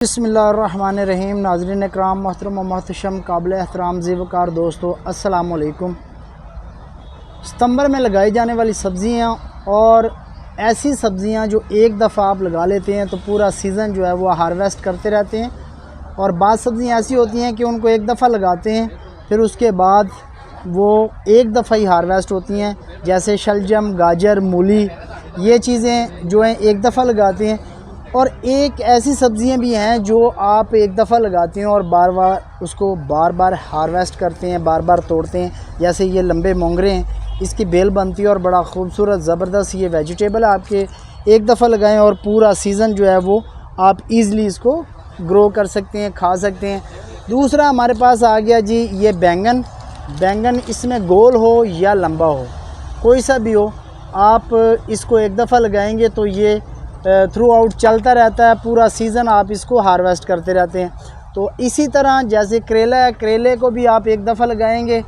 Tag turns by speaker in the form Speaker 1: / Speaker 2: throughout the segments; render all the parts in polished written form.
Speaker 1: बिस्मिल्लाहिर्रहमानिर्रहीम। नाज़रीन इकराम, मोहतरम व मोहतशम, काबिल एहतराम ज़ीवकार दोस्तों, अस्सलाम वालेकुम। सितंबर में लगाई जाने वाली सब्ज़ियाँ और ऐसी सब्ज़ियाँ जो एक दफ़ा आप लगा लेते हैं तो पूरा सीज़न जो है वो हार्वेस्ट करते रहते हैं, और बाज़ सब्ज़ियाँ ऐसी होती हैं कि उनको एक दफ़ा लगाते हैं फिर उसके बाद वो एक दफ़ा ही हार्वेस्ट होती हैं, जैसे शलजम, गाजर, मूली, ये चीज़ें जो हैं एक दफ़ा लगाते हैं। और एक ऐसी सब्ज़ियाँ भी हैं जो आप एक दफ़ा लगाते हैं और बार बार हार्वेस्ट करते हैं, बार बार तोड़ते हैं। जैसे ये लंबे मोंगरे हैं, इसकी बेल बनती है और बड़ा खूबसूरत ज़बरदस्त ये वेजिटेबल है। आपके एक दफ़ा लगाएं और पूरा सीज़न जो है वो आप ईज़िली इसको ग्रो कर सकते हैं, खा सकते हैं। दूसरा हमारे पास आ गया जी ये बैंगन, इसमें गोल हो या लंबा हो, कोई सा भी हो, आप इसको एक दफ़ा लगाएंगे तो ये थ्रू आउट चलता रहता है, पूरा सीज़न आप इसको हार्वेस्ट करते रहते हैं। तो इसी तरह जैसे करेला है, करेले को भी आप एक दफ़ा लगाएंगे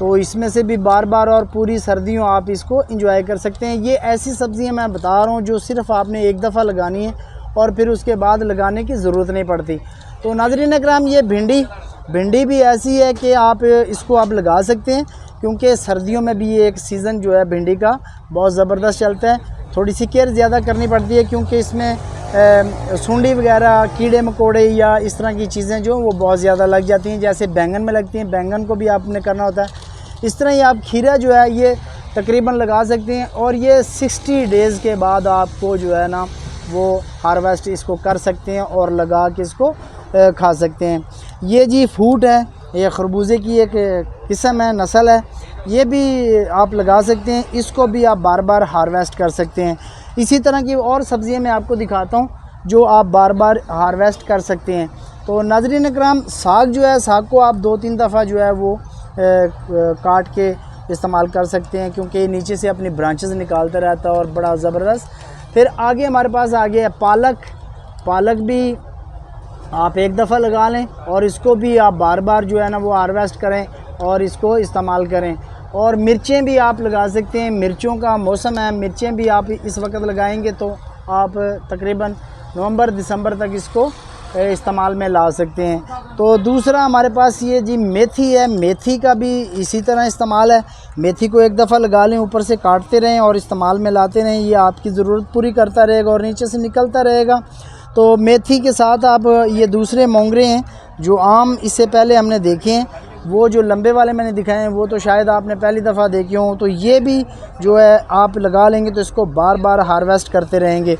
Speaker 1: तो इसमें से भी बार बार और पूरी सर्दियों आप इसको एंजॉय कर सकते हैं। ये ऐसी सब्ज़ियां मैं बता रहा हूँ जो सिर्फ़ आपने एक दफ़ा लगानी है और फिर उसके बाद लगाने की ज़रूरत नहीं पड़ती। तो नाज़रीन इकराम, ये भिंडी भी ऐसी है कि आप इसको आप लगा सकते हैं, क्योंकि सर्दियों में भी ये एक सीज़न जो है भिंडी का बहुत ज़बरदस्त चलता है। थोड़ी सी केयर ज़्यादा करनी पड़ती है क्योंकि इसमें सुंडी वगैरह, कीड़े मकोड़े या इस तरह की चीज़ें जो वो बहुत ज़्यादा लग जाती हैं, जैसे बैंगन में लगती हैं। बैंगन को भी आपने करना होता है। इस तरह ही आप खीरा जो है ये तकरीबन लगा सकते हैं और ये 60 डेज़ के बाद आपको जो है ना वो हार्वेस्ट इसको कर सकते हैं और लगा के इसको खा सकते हैं। ये जी फ्रूट है, ये खरबूजे की एक किस्म है, नस्ल है, ये भी आप लगा सकते हैं। इसको भी आप बार बार हार्वेस्ट कर सकते हैं। इसी तरह की और सब्ज़ियाँ मैं आपको दिखाता हूँ जो आप बार बार हार्वेस्ट कर सकते हैं। तो नाज़रीन इकराम, साग जो है, साग को आप 2-3 दफ़ा जो है वो काट के इस्तेमाल कर सकते हैं, क्योंकि नीचे से अपनी ब्रांचेस निकालता रहता है और बड़ा ज़बरदस्त। फिर आगे हमारे पास आ गया पालक भी आप एक दफ़ा लगा लें और इसको भी आप बार बार जो है ना वो हार्वेस्ट करें और इसको इस्तेमाल करें। और मिर्चें भी आप लगा सकते हैं, मिर्चों का मौसम है, मिर्चें भी आप इस वक्त लगाएंगे तो आप तकरीबन नवंबर-दिसंबर तक इसको इस्तेमाल में ला सकते हैं। तो दूसरा हमारे पास ये जी मेथी है, मेथी का भी इसी तरह इस्तेमाल है। मेथी को एक दफ़ा लगा लें, ऊपर से काटते रहें और इस्तेमाल में लाते रहें, ये आपकी ज़रूरत पूरी करता रहेगा और नीचे से निकलता रहेगा। तो मेथी के साथ आप ये दूसरे मोंगरे हैं जो आम इससे पहले हमने देखे हैं, वो जो लंबे वाले मैंने दिखाए हैं वो तो शायद आपने पहली दफ़ा देखे हों। तो ये भी जो है आप लगा लेंगे तो इसको बार बार हार्वेस्ट करते रहेंगे।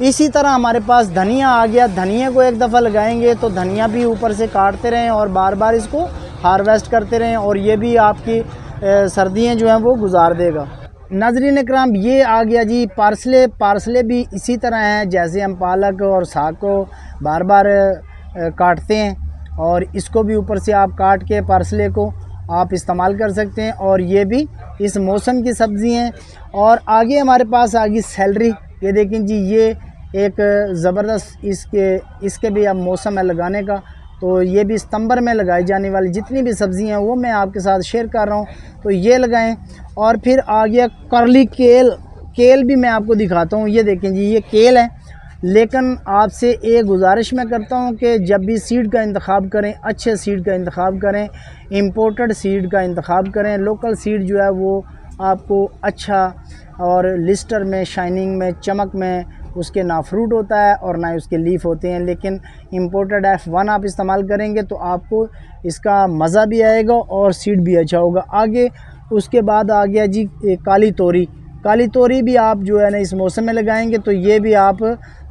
Speaker 1: इसी तरह हमारे पास धनिया आ गया, धनिया को एक दफ़ा लगाएंगे तो धनिया भी ऊपर से काटते रहें और बार बार इसको हार्वेस्ट करते रहें और ये भी आपकी सर्दियाँ जो हैं वो गुजार देगा। नाज़रीन इकराम, ये आ गया जी पार्सले भी इसी तरह है, जैसे हम पालक और साग को बार बार काटते हैं और इसको भी ऊपर से आप काट के पार्सले को आप इस्तेमाल कर सकते हैं और ये भी इस मौसम की सब्ज़ी हैं। और आगे हमारे पास आ गई सैलरी, ये देखें जी, ये एक ज़बरदस्त इसके भी अब मौसम है लगाने का। तो ये भी सितंबर में लगाई जाने वाली जितनी भी सब्ज़ियाँ हैं वो मैं आपके साथ शेयर कर रहा हूँ, तो ये लगाएं। और फिर आ गया करली केल भी मैं आपको दिखाता हूँ। ये देखें जी, ये केल है, लेकिन आपसे एक गुजारिश मैं करता हूँ कि जब भी सीड का इंतखाब करें, अच्छे सीड का इंतखाब करें, इम्पोर्टेड सीड का इंतखाब करें। लोकल सीड जो है वो आपको अच्छा और लिस्टर में, शाइनिंग में, चमक में उसके ना फ्रूट होता है और ना उसके लीफ होते हैं, लेकिन इम्पोर्टेड F1 आप इस्तेमाल करेंगे तो आपको इसका मज़ा भी आएगा और सीड भी अच्छा होगा। आगे उसके बाद आ गया जी काली तोरी भी आप जो है ना इस मौसम में लगाएंगे तो ये भी आप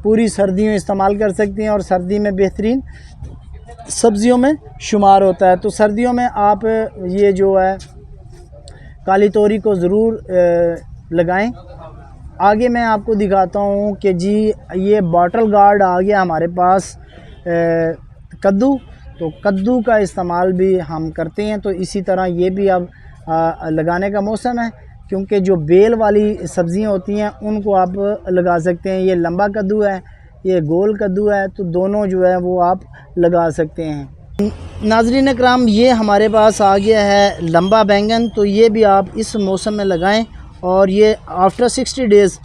Speaker 1: पूरी सर्दियों इस्तेमाल कर सकते हैं और सर्दी में बेहतरीन सब्ज़ियों में शुमार होता है। तो सर्दियों में आप ये जो है काली तोरी को ज़रूर लगाएं। आगे मैं आपको दिखाता हूँ कि जी ये बॉटल गार्ड आ गया हमारे पास, कद्दू। तो कद्दू का इस्तेमाल भी हम करते हैं, तो इसी तरह ये भी अब लगाने का मौसम है, क्योंकि जो बेल वाली सब्ज़ियाँ होती हैं उनको आप लगा सकते हैं। ये लंबा कद्दू है, ये गोल कद्दू है, तो दोनों जो है वो आप लगा सकते हैं। नाज़रीन इकराम, ये हमारे पास आ गया है लंबा बैंगन, तो ये भी आप इस मौसम में लगाएं और ये आफ्टर 60 डेज़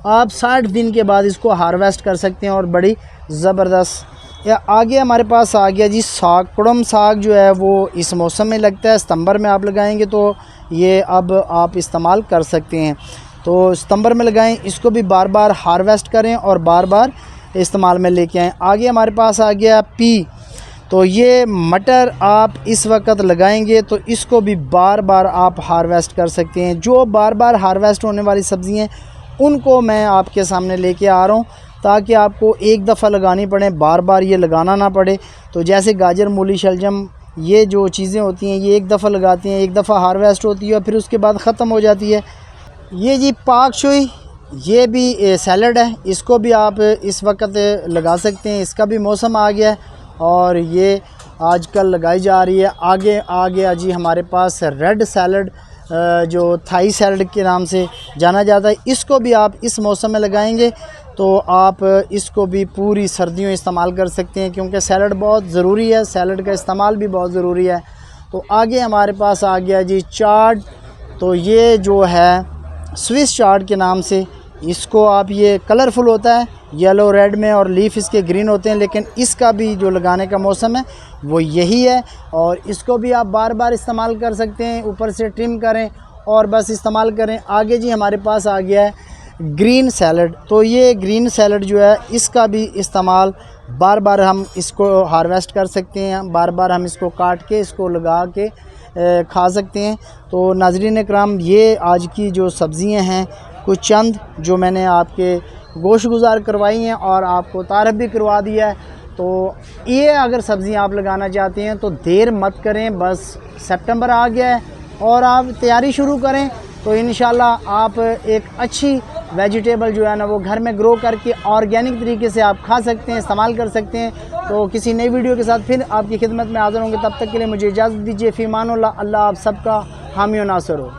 Speaker 1: आप 60 दिन के बाद इसको हार्वेस्ट कर सकते हैं और बड़ी ज़बरदस्त या आगे हमारे पास आ गया जी साग। कुड़म साग जो है वो इस मौसम में लगता है, सितंबर में आप लगाएंगे तो ये अब आप इस्तेमाल कर सकते हैं। तो सितंबर में लगाएं, इसको भी बार बार हार्वेस्ट करें और बार बार इस्तेमाल में लेके आएँ। आगे हमारे पास आ गया पी। तो ये मटर आप इस वक्त लगाएंगे तो इसको भी बार बार आप हार्वेस्ट कर सकते हैं। जो बार बार हार्वेस्ट होने वाली सब्ज़ियाँ उनको मैं आपके सामने लेके आ रहा हूँ ताकि आपको एक दफ़ा लगानी पड़े, बार बार ये लगाना ना पड़े। तो जैसे गाजर, मूली, शलजम, ये जो चीज़ें होती हैं ये एक दफ़ा लगाती हैं, एक दफ़ा हार्वेस्ट होती है और फिर उसके बाद ख़त्म हो जाती है। ये जी पाक चुई, ये भी सैलड है, इसको भी आप इस वक्त लगा सकते हैं। इसका भी मौसम आ गया है और ये आजकल लगाई जा रही है। आगे आ गया जी हमारे पास रेड सैलड, जो थाई सैलड के नाम से जाना जाता है। इसको भी आप इस मौसम में लगाएंगे तो आप इसको भी पूरी सर्दियों इस्तेमाल कर सकते हैं, क्योंकि सैलड बहुत ज़रूरी है, सैलड का इस्तेमाल भी बहुत ज़रूरी है। तो आगे हमारे पास आ गया जी चाट। तो ये जो है स्विस चाट के नाम से, इसको आप, ये कलरफुल होता है येलो रेड में और लीफ इसके ग्रीन होते हैं, लेकिन इसका भी जो लगाने का मौसम है वो यही है और इसको भी आप बार बार इस्तेमाल कर सकते हैं। ऊपर से ट्रिम करें और बस इस्तेमाल करें। आगे जी हमारे पास आ गया है ग्रीन सैलड। तो ये ग्रीन सैलड जो है इसका भी इस्तेमाल बार बार हम इसको हार्वेस्ट कर सकते हैं, बार बार हम इसको काट के इसको लगा के खा सकते हैं। तो नाज़रीन इकराम, ये आज की जो सब्ज़ियां हैं कुछ चंद जो मैंने आपके गोश गुज़ार करवाई हैं और आपको तारफ़ भी करवा दिया है। तो ये अगर सब्ज़ियां आप लगाना चाहते हैं तो देर मत करें, बस सितंबर आ गया है और आप तैयारी शुरू करें तो इंशाल्लाह आप एक अच्छी वेजिटेबल जो है ना वो घर में ग्रो करके ऑर्गेनिक तरीके से आप खा सकते हैं, इस्तेमाल कर सकते हैं। तो किसी नई वीडियो के साथ फिर आपकी खिदमत में हाज़िर होंगे। तब तक के लिए मुझे इजाज़त दीजिए। फ़ी अमानिल्लाह। अल्लाह आप सबका हामी व नासिर हो।